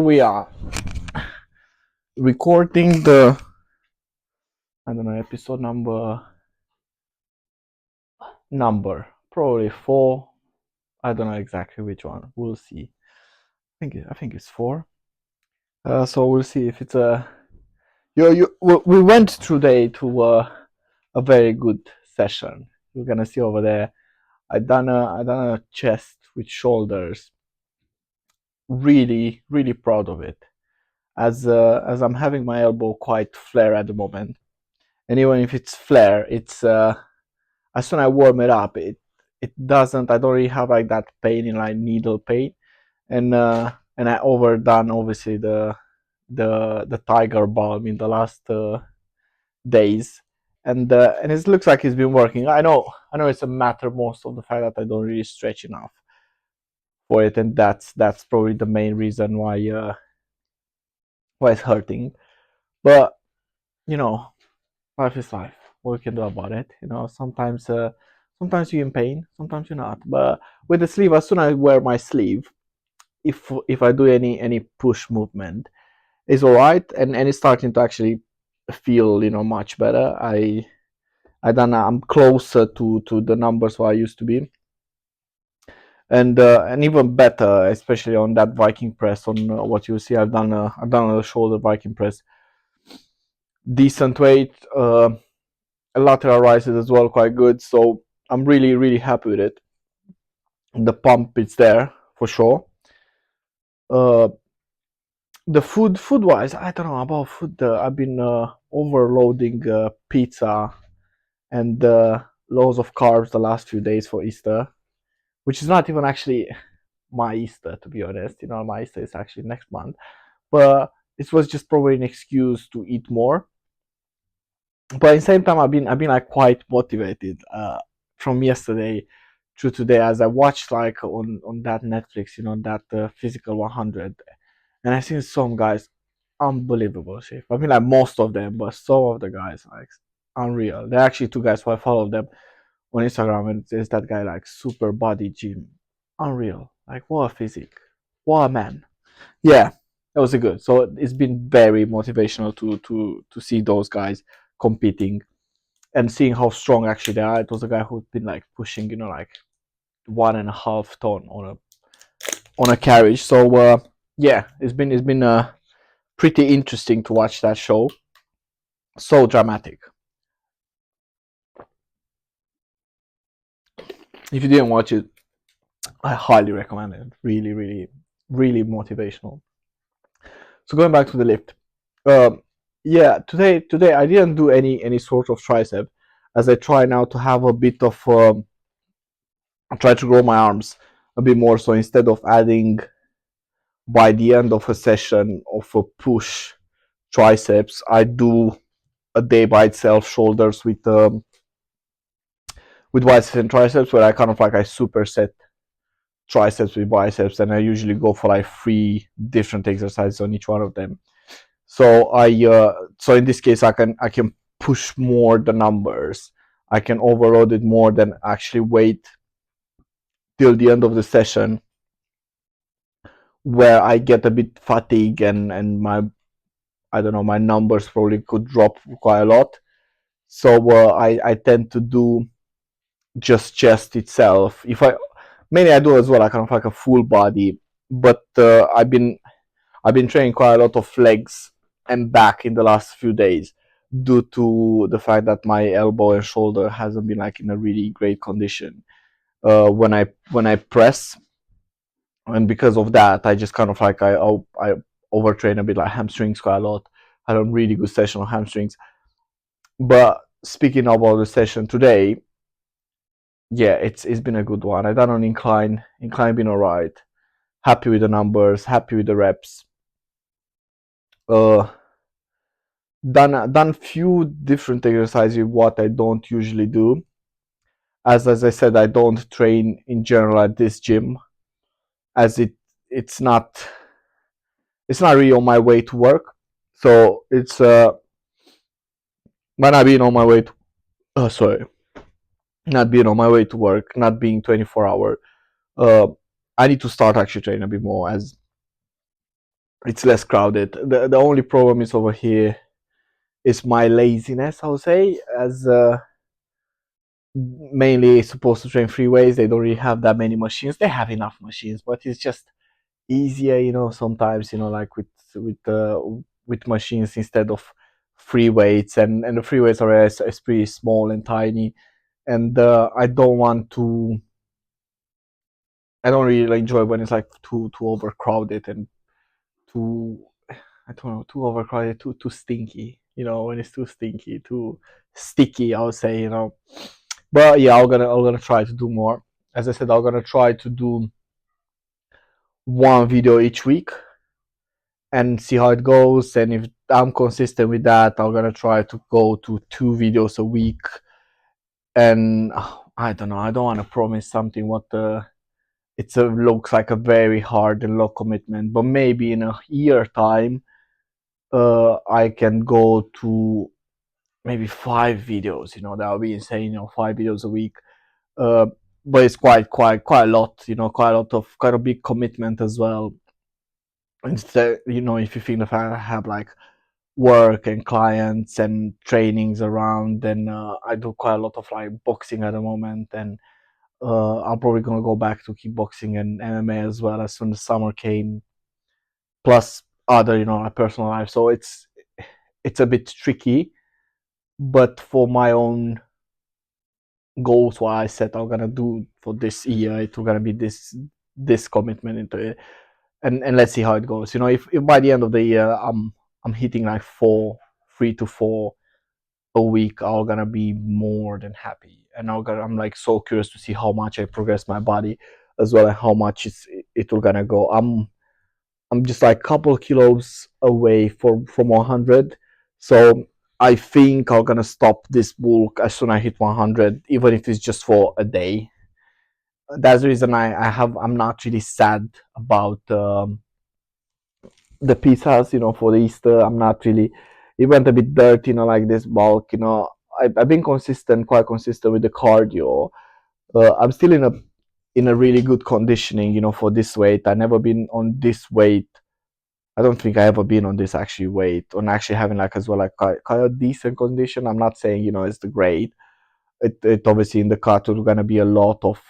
We are recording the, I don't know, episode number probably 4. I don't know exactly which one. We'll see. I think it's 4. So we'll see if it's a. We went today to a very good session. You're gonna see over there. I done a chest with shoulders. Really, really proud of it. As I'm having my elbow quite flare at the moment, and even if it's flare, it's as soon as I warm it up, it doesn't. I don't really have like that pain in like needle pain, and I overdone obviously the tiger balm in the last days, and it looks like it's been working. I know it's a matter most of the fact that I don't really stretch enough for it, and that's probably the main reason why it's hurting. But you know, life is life. What we can do about it? Sometimes you're in pain, sometimes you're not. But with the sleeve, as soon as I wear my sleeve, if I do any push movement, it's all right, and it's starting to actually feel much better. I don't know, I'm closer to the numbers where I used to be, and even better, especially on that Viking press. On what you see, I've done a shoulder Viking press, decent weight. Lateral rises as well, quite good. So I'm really happy with it. The pump is there for sure. Uh, the food wise, I don't know about food. I've been overloading pizza and loads of carbs the last few days for Easter, which is not even actually my Easter, to be honest. My Easter is actually next month, but it was just probably an excuse to eat more. But at the same time, I've been like quite motivated from yesterday to today, as I watched like on that Netflix, that physical 100, and I seen some guys unbelievable shape. I mean, like most of them, but some of the guys like unreal. There are actually two guys who I follow them on Instagram, and there's that guy like super body gym, unreal. Like what a physique, what a man. Yeah, that was a good. So it's been very motivational to see those guys competing and seeing how strong actually they are. It was a guy who'd been like pushing, like 1.5 ton on a carriage. So yeah, it's been pretty interesting to watch that show. So dramatic. If you didn't watch it, I highly recommend it. Really motivational. So going back to the lift, um, yeah, today I didn't do any sort of tricep, as I try now to have a bit of try to grow my arms a bit more. So instead of adding by the end of a session of a push triceps, I do a day by itself shoulders with biceps and triceps, where I kind of like I superset triceps with biceps, and I usually go for like 3 different exercises on each one of them. So so in this case I can push more the numbers. I can overload it more than actually wait till the end of the session, where I get a bit fatigued, and my, I don't know, my numbers probably could drop quite a lot. So I tend to do just chest itself. If I mainly I do as well, I kind of like a full body, but I've been training quite a lot of legs and back in the last few days, due to the fact that my elbow and shoulder hasn't been like in a really great condition when I press, and because of that, I just kind of like I overtrain a bit, like hamstrings quite a lot. I had a really good session on hamstrings. But speaking about the session today, yeah, it's been a good one. I done on incline been alright. Happy with the numbers, happy with the reps. Uh, done few different exercises, what I don't usually do. As I said, I don't train in general at this gym, as it's not it's not really on my way to work. So it's when I being on my way to sorry, not being on my way to work, not being 24 hour. Uh, I need to start actually training a bit more, as It's less crowded. The only problem is over here is my laziness, I would say, as mainly supposed to train freeways. They don't really have that many machines. They have enough machines, but it's just easier, sometimes, like with machines instead of free weights, and the free weights are is pretty small and tiny, and I don't really enjoy when it's like too overcrowded and too, I don't know, too overcrowded, too stinky. When it's too stinky, too sticky, I would say. But yeah, I'm gonna try to do more. As I said, I'm gonna try to do one video each week and see how it goes. And if I'm consistent with that, I'm gonna try to go to 2 videos a week. And I don't know. I don't want to promise something what looks like a very hard and low commitment, but maybe in a year time, I can go to maybe 5 videos. That would be insane. 5 videos a week. Uh, but it's quite a lot. Quite a big commitment as well. Instead, if you think if I have like work and clients and trainings around, then I do quite a lot of like boxing at the moment, and I'm probably gonna go back to kickboxing and MMA as well as soon as summer came. Plus other, like personal life. So it's a bit tricky, but for my own goals, what I said I'm gonna do for this year, it's gonna be this commitment into it, and let's see how it goes. If by the end of the year I'm hitting like 3 to 4 a week, I'm gonna be more than happy, and I'm like so curious to see how much I progress my body, as well as how much it will gonna go. I'm just like a couple of kilos away from 100, so I think I'm gonna stop this bulk as soon as I hit 100, even if it's just for a day. That's the reason I'm not really sad about the pizzas, for the Easter. I'm not really. It went a bit dirty, like this bulk. I've been quite consistent with the cardio. I'm still in a really good conditioning, for this weight. I never been on this weight. I don't think I ever been on this actually weight, on actually having like as well like quite a decent condition. I'm not saying it's the great. It obviously in the cut is gonna be a lot of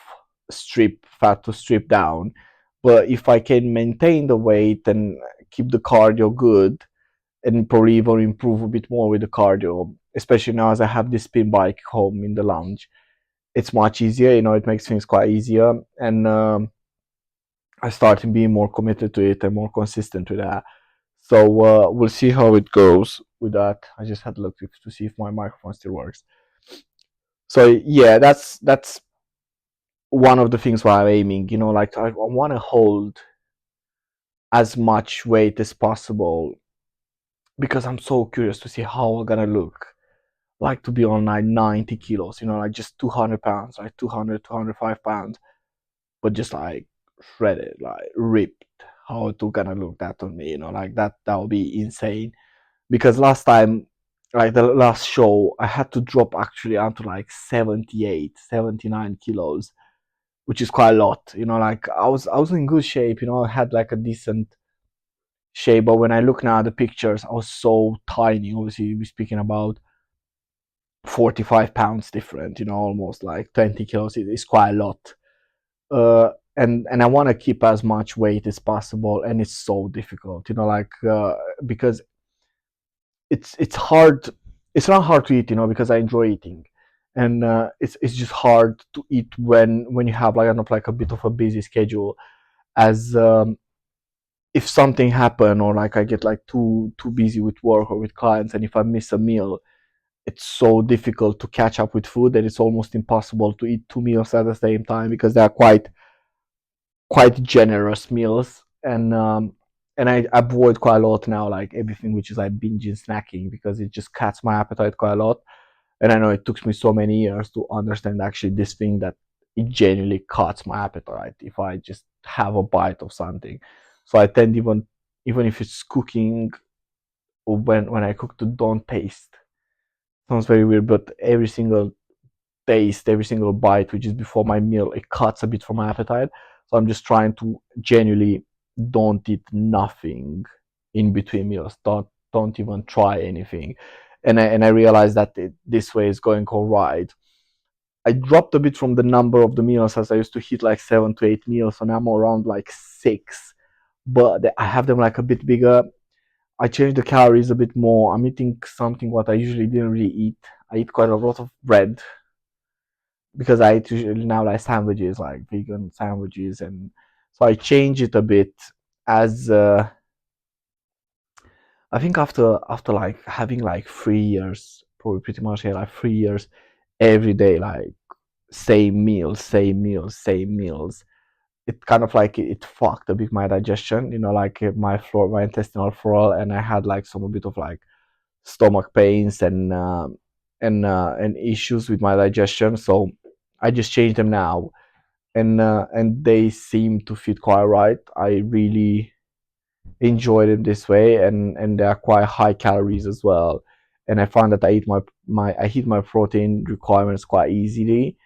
strip fat to strip down, but if I can maintain the weight and keep the cardio good, and probably even improve a bit more with the cardio, especially now as I have this spin bike home in the lounge, it's much easier. It makes things quite easier, and I started being more committed to it and more consistent with that. So we'll see how it goes with that. I just had to look to see if my microphone still works. So yeah, that's one of the things why I'm aiming. Like I want to hold as much weight as possible because I'm so curious to see how I'm gonna look. Like to be on like 90 kilos, like just 200 pounds, like 200, 205 pounds, but just like shredded, like ripped. How it gonna look that on me, like that would be insane. Because last time, like the last show, I had to drop actually down to like 78, 79 kilos, which is quite a lot. Like I was in good shape. I had like a decent shape, but when I look now at the pictures, I was so tiny. Obviously, we're speaking about 45 pounds different. Almost like 20 kilos. It's quite a lot. And I want to keep as much weight as possible, and it's so difficult. Like because it's hard. It's not hard to eat, because I enjoy eating, and it's just hard to eat when you have like kind of like a bit of a busy schedule. As if something happen, or like I get like too busy with work or with clients, and if I miss a meal, it's so difficult to catch up with food that it's almost impossible to eat 2 meals at the same time, because they are quite generous meals, and I avoid quite a lot now, like everything which is like binging snacking, because it just cuts my appetite quite a lot. And I know it took me so many years to understand actually this thing, that it genuinely cuts my appetite if I just have a bite of something. So I tend, even if it's cooking, or when I cook, to don't taste. Sounds very weird, but every single taste, every single bite, which is before my meal, it cuts a bit from my appetite. So I'm just trying to genuinely don't eat nothing in between meals. Don't even try anything. And I realized that this way is going all right. I dropped a bit from the number of the meals, as I used to hit like 7 to 8 meals, and I'm around like 6. But I have them like a bit bigger. I changed the calories a bit more. I'm eating something what I usually didn't really eat. I eat quite a lot of bread because I eat usually now like sandwiches, like vegan sandwiches, and so I change it a bit as I think after like having like 3 years, probably pretty much like 3 years every day, like same meals, same meals, same meals. It kind of like it fucked a bit my digestion, like my intestinal flora, and I had like some a bit of like stomach pains and issues with my digestion. So I just changed them now, and they seem to fit quite right. I really enjoy them this way, and they are quite high calories as well. And I find that I hit my protein requirements quite easily.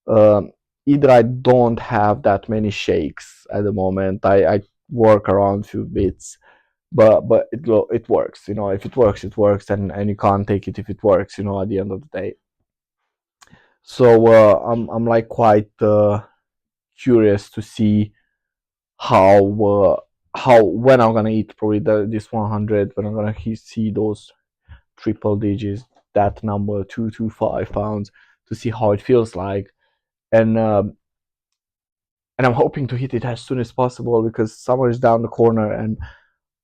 Um, Either I don't have that many shakes at the moment. I work around few bits, but it works. If it works, it works, and you can't take it if it works. At the end of the day. So I'm like quite curious to see how when I'm gonna eat probably this 100, when I'm gonna see those triple digits, that number 225 pounds, to see how it feels like, and I'm hoping to hit it as soon as possible because summer is down the corner, and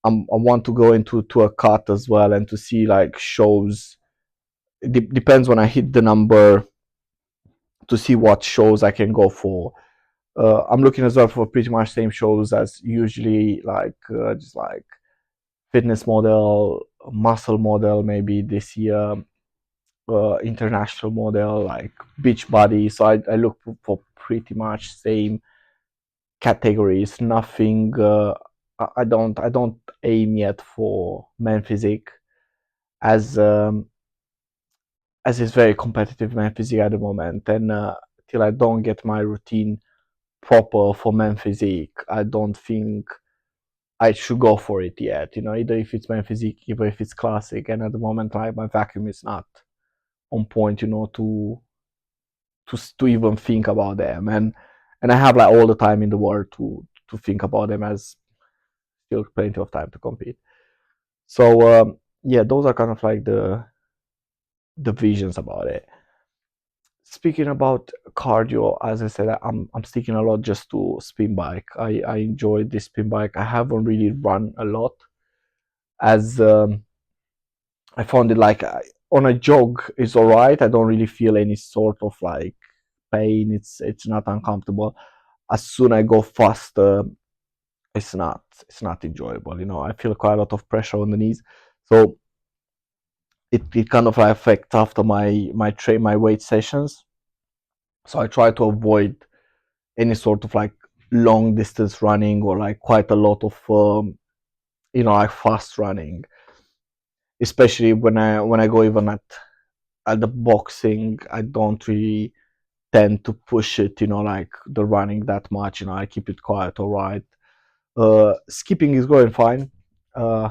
I want to go into a cut as well, and to see like shows. It depends when I hit the number to see what shows I can go for. I'm looking as well for pretty much same shows as usually, like just like fitness model, muscle model, maybe this year, international model, like beach body. So I look for pretty much same categories. Nothing. I don't aim yet for men physique, as it's very competitive men physique at the moment, and till I don't get my routine proper for men physique, I don't think I should go for it yet. Either if it's men physique, either if it's classic. And at the moment, like my vacuum is not on point, to even think about them. And I have like all the time in the world to think about them, as still plenty of time to compete. So yeah, those are kind of like the visions about it. Speaking about cardio, as I said, I'm sticking a lot just to spin bike. I enjoy this spin bike. I haven't really run a lot, as I found it like on a jog is all right. I don't really feel any sort of like pain. It's not uncomfortable. As soon I go faster, it's not enjoyable. I feel quite a lot of pressure on the knees, so it kind of like affects after my weight sessions. So I try to avoid any sort of like long distance running, or like quite a lot of like fast running, especially when I go even at the boxing. I don't really tend to push it, like the running that much. I keep it quiet, all right. Skipping is going fine. uh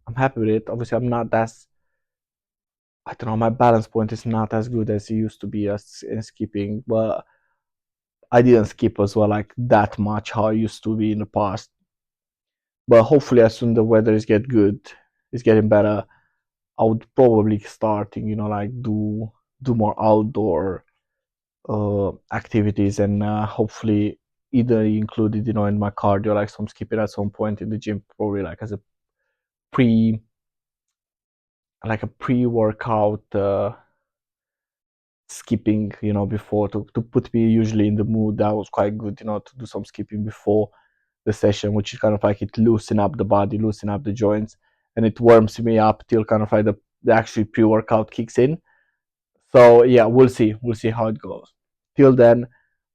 I'm happy with it. Obviously, I'm not as I don't know, my balance point is not as good as it used to be as in skipping, but I didn't skip as well like that much how I used to be in the past. But hopefully, as soon the weather is getting better, I would probably starting, like do more outdoor activities, and hopefully either included, in my cardio, like some skipping at some point in the gym, probably like as a pre pre-workout skipping, before to put me usually in the mood. That was quite good, to do some skipping before the session, which is kind of like it loosen up the body, loosen up the joints, and it warms me up till kind of like the actual pre-workout kicks in. So yeah, we'll see how it goes. Till then,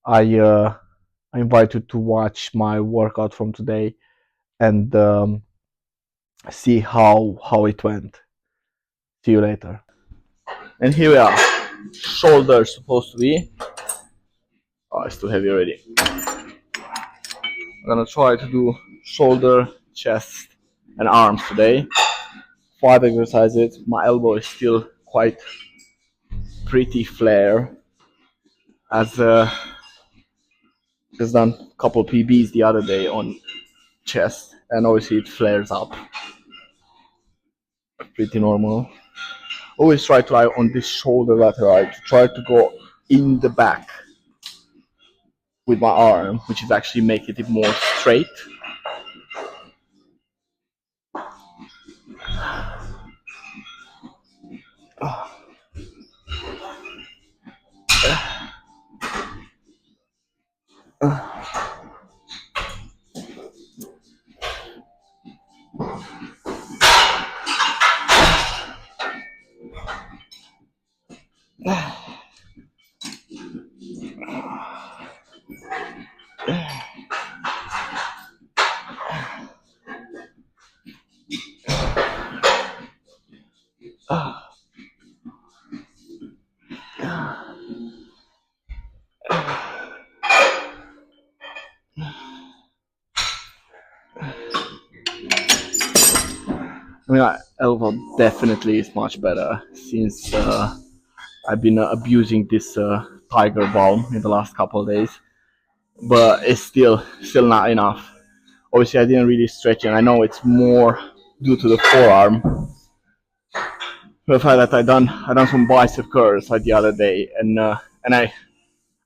I invite you to watch my workout from today, and see how it went. See you later. And here we are. Shoulders supposed to be. Oh, it's too heavy already. I'm gonna try to do shoulder, chest, and arms today. 5 exercises. My elbow is still quite pretty flare. As just done a couple PBs the other day on chest, and obviously it flares up. Pretty normal. Always try to lie on this shoulder lateral to try to go in the back with my arm, which is actually making it more straight. I mean, my elbow definitely is much better since I've been abusing this tiger balm in the last couple of days, but it's still not enough. Obviously, I didn't really stretch, and I know it's more due to the forearm. The fact that I done some bicep curls like the other day, and I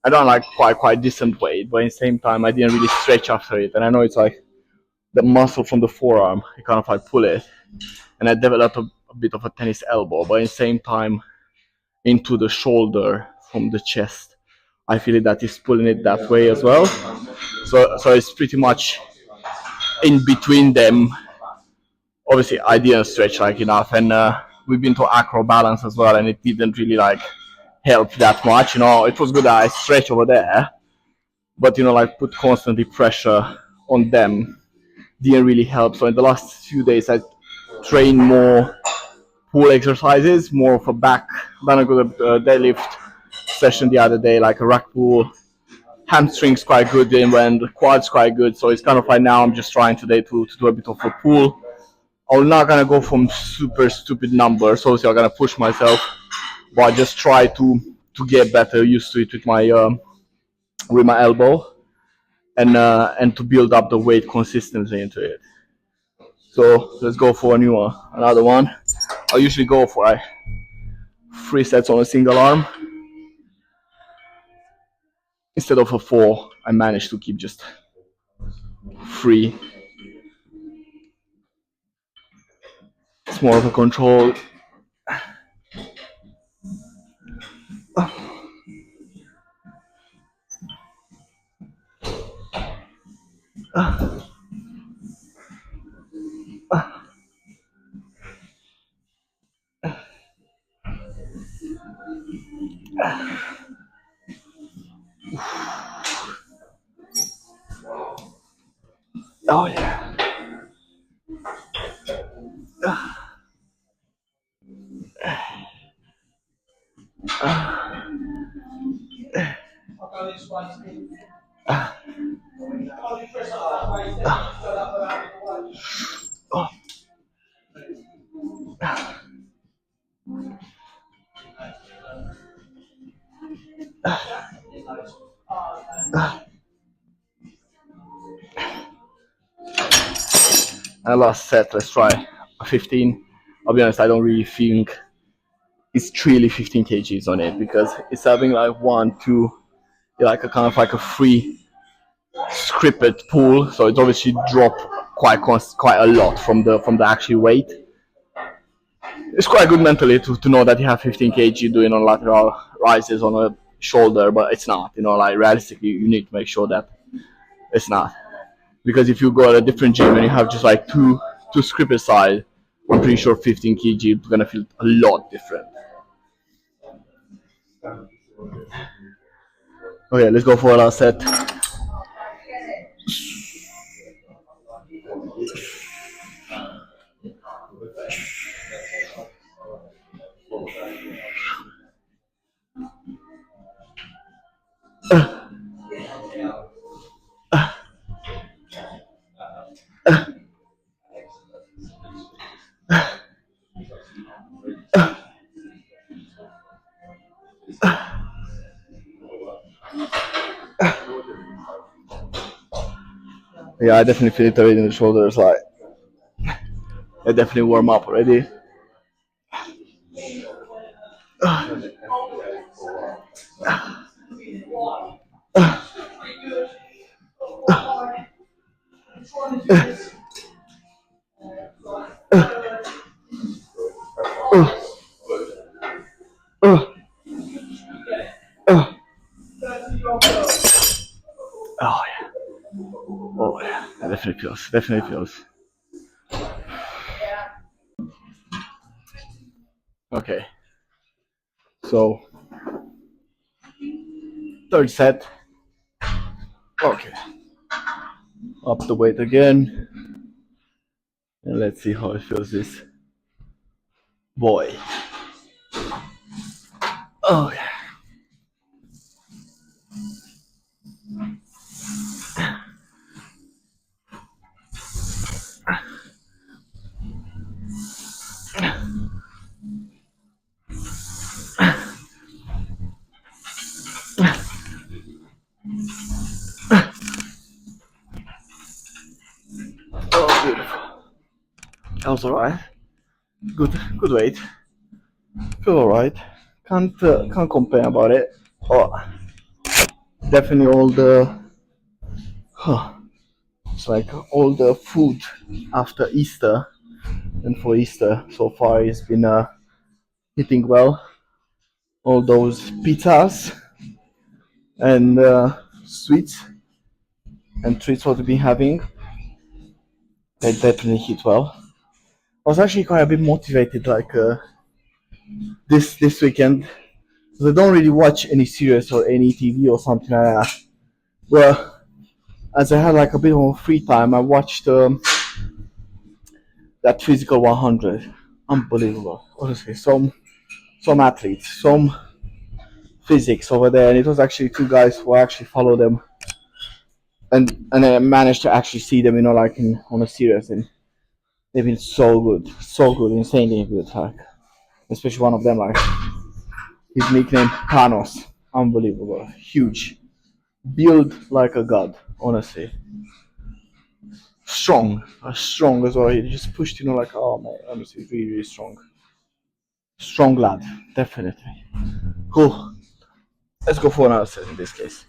done like quite decent weight, but at the same time I didn't really stretch after it, and I know it's like the muscle from the forearm, I kind of like pull it, and I developed a bit of a tennis elbow, but at the same time into the shoulder from the chest. I feel that is pulling it that way as well. So it's pretty much in between them. Obviously, I didn't stretch like enough, and we've been to acro balance as well, and it didn't really like help that much. It was good that I stretch over there, but like put constantly pressure on them didn't really help. So in the last few days, I trained more pull exercises, more of a back. Done a good deadlift session the other day, like a rack pull. Hamstrings quite good, and the quads quite good. So it's kind of like now I'm just trying today to do a bit of a pull. I'm not gonna go from super stupid numbers. Obviously, I'm gonna push myself, but I just try to get better used to it with my elbow, and to build up the weight consistently into it. So let's go for a new one, another one. I usually go for 3 sets on a single arm instead of a four. I managed to keep just three. It's more of a control. Oh yeah. And last set, let's try a 15. I'll be honest, I don't really think it's really 15 kgs on it because it's having like one, two, like a kind of like a free scripted pull, so it obviously dropped quite a lot from the actual weight. It's quite good mentally to know that you have 15 kg doing on lateral rises on a shoulder, but it's not. Like realistically, you need to make sure that it's not. Because if you go at a different gym and you have just like two scripted side, I'm pretty sure 15 kg is gonna feel a lot different. Okay, let's go for a last set. Yeah, I definitely feel it already in the shoulders. Like I definitely warm up already. Oh yeah, oh yeah, that definitely feels, definitely feels. Okay, so third set. Okay, up the weight again, and let's see how it feels. This boy. Oh yeah. Oh, beautiful. That was alright. Good weight. Feel alright. Can't complain about it. Oh, definitely all the. Huh, it's like all the food after Easter and for Easter so far it's been hitting well. All those pizzas and sweets and treats what we've been having, they definitely hit well. I was actually quite a bit motivated like this weekend. I don't really watch any series or any TV or something like that. Well, as I had like a bit of free time, I watched that physical 100. Unbelievable, honestly. Some athletes, some physics over there, and it was actually two guys who I actually follow them, and I managed to actually see them, like on a series, and they've been so good, insanely good. Like especially one of them, like his nickname Thanos, unbelievable, huge, build like a god, honestly. Strong as well. He just pushed, like oh man, honestly, really, really strong lad, definitely. Cool. Let's go for another set in this case.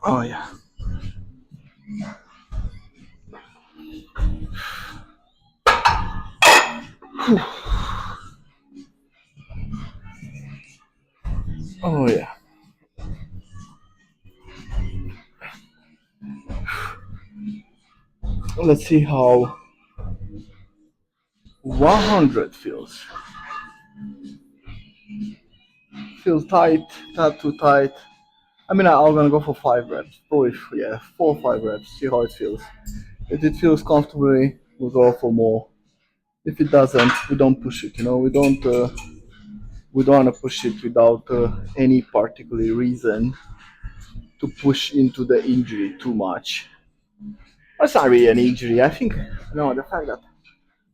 Oh yeah. Oh yeah. Let's see how 100 feels. Feels tight, not too tight. I mean, I'm gonna go for 5 reps. Probably, yeah, 4 or 5 reps. See how it feels. If it feels comfortably, we'll go for more. If it doesn't, we don't push it. We don't wanna push it without any particular reason to push into the injury too much. That's not really an injury. I think no, the fact that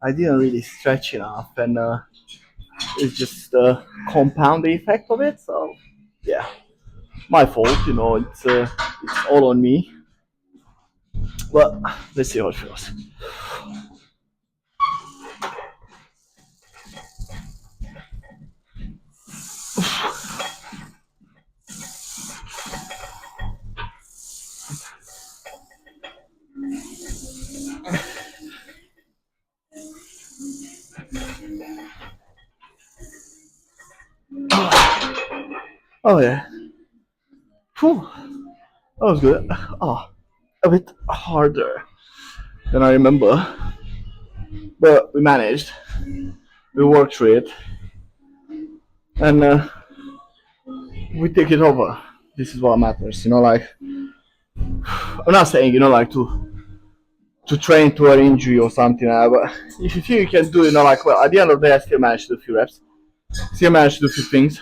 I didn't really stretch enough, and it's just the compound effect of it. So yeah, my fault. It's all on me. Well, let's see how it feels. Oh yeah, whew, that was good. Oh, a bit harder than I remember, but we managed. We worked through it, and we take it over. This is what matters. I'm not saying like to train to an injury or something, but if you feel you can do, like well, at the end of the day, I still managed to do a few reps. Still managed to do a few things.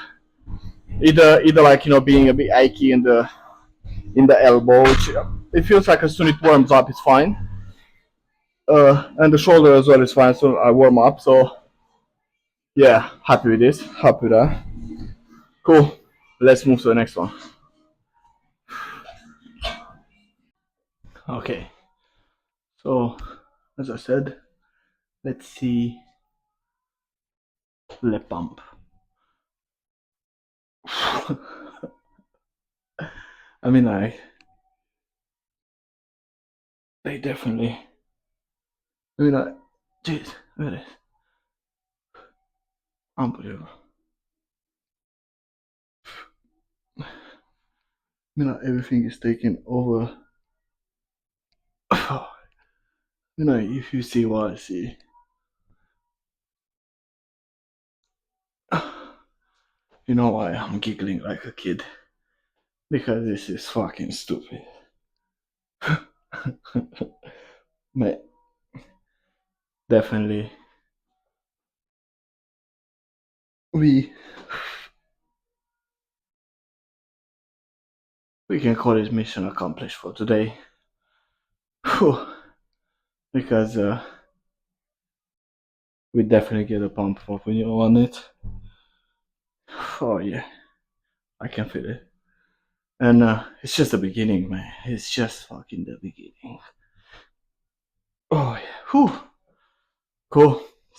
Either like being a bit achy in the elbow, which it feels like as soon as it warms up, it's fine. And the shoulder as well is fine. So I warm up. So Yeah, happy with this. Happy with that. Cool. Let's move to the next one. Okay. So, as I said, let's see the pump. I mean, they definitely. I mean, jeez, look at this. Unbelievable. I mean, everything is taken over. If you see what I see, you know why I'm giggling like a kid. Because this is fucking stupid. Mate, definitely. We we can call it mission accomplished for today. Whew. Because we definitely get a pump for when you want it. Oh yeah, I can feel it. And it's just the beginning, man. It's just fucking the beginning. Oh yeah. Whew. Cool.